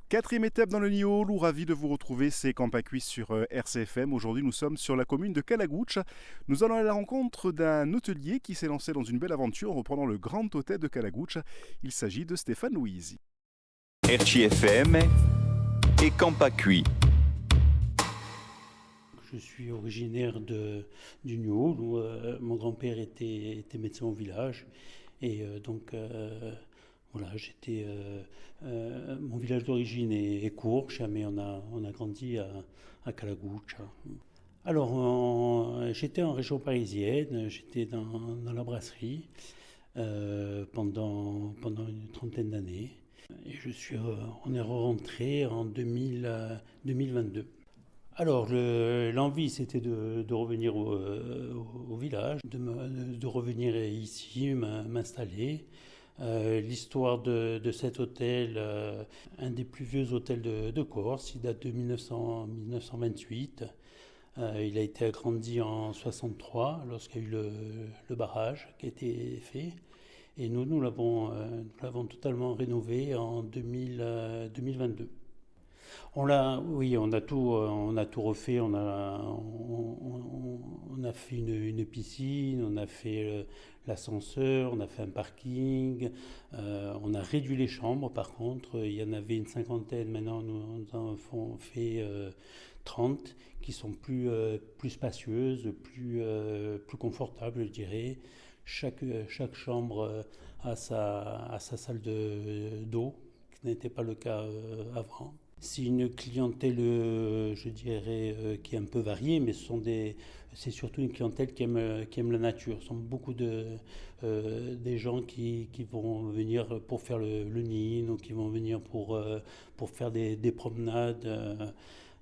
Quatrième étape dans le Niolu, ravi de vous retrouver, c'est Campacui sur RCFM. Aujourd'hui, nous sommes sur la commune de Calagouche. Nous allons à la rencontre d'un hôtelier qui s'est lancé dans une belle aventure en reprenant le grand hôtel de Calagouche. Il s'agit de Stéphane Louisi. RCFM et Campacui. Je suis originaire du Niolu, où mon grand-père était médecin au village. Et voilà, mon village d'origine est Courches, mais on a grandi à Calagouche. Alors, j'étais en région parisienne, j'étais dans la brasserie pendant une trentaine d'années. Et on est rentré en 2022. Alors, l'envie, c'était de revenir au village, de revenir ici, m'installer. L'histoire de cet hôtel, un des plus vieux hôtels de Corse, il date de 1928. Il a été agrandi en 63 lorsqu'il y a eu le barrage qui a été fait. Et nous l'avons totalement rénové en 2022. On a tout refait. On a fait une piscine, on a fait l'ascenseur, on a fait un parking, on a réduit les chambres. Par contre, il y en avait une cinquantaine. Maintenant, nous en avons fait 30 qui sont plus spacieuses, plus confortables, je dirais. Chaque chambre a sa salle d'eau, qui n'était pas le cas avant. C'est une clientèle, je dirais, qui est un peu variée, mais c'est surtout une clientèle qui aime la nature. Ce sont beaucoup des gens qui vont venir pour faire le nid, ou qui vont venir pour faire des promenades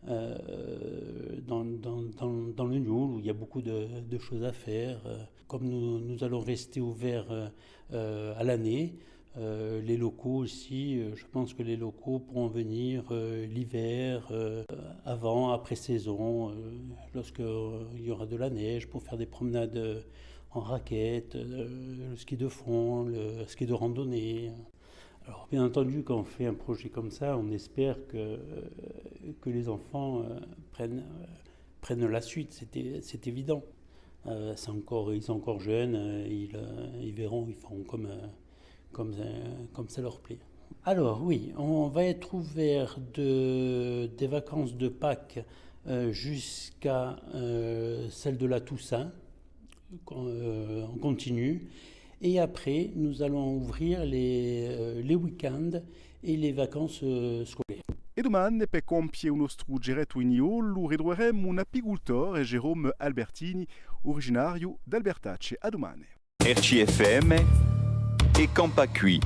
dans le Niolu, où il y a beaucoup de choses à faire. Comme nous allons rester ouverts à l'année, les locaux aussi, je pense que les locaux pourront venir l'hiver, avant, après saison, lorsqu'il y aura de la neige, pour faire des promenades en raquettes, le ski de fond, le ski de randonnée. Alors bien entendu, quand on fait un projet comme ça, on espère que les enfants prennent la suite, c'est évident. Ils sont encore jeunes, ils verront, ils feront comme ça leur plaît. Alors oui, on va être ouvert des vacances de Pâques jusqu'à celle de la Toussaint, en continu. Et après, nous allons ouvrir les week-ends et les vacances scolaires. E domani, per compiere un nostro giretto in Niolu, ritroveremo un apicoltore, Jérôme Albertini, originario d'Albertacce. A domani. RCFM et Campacui.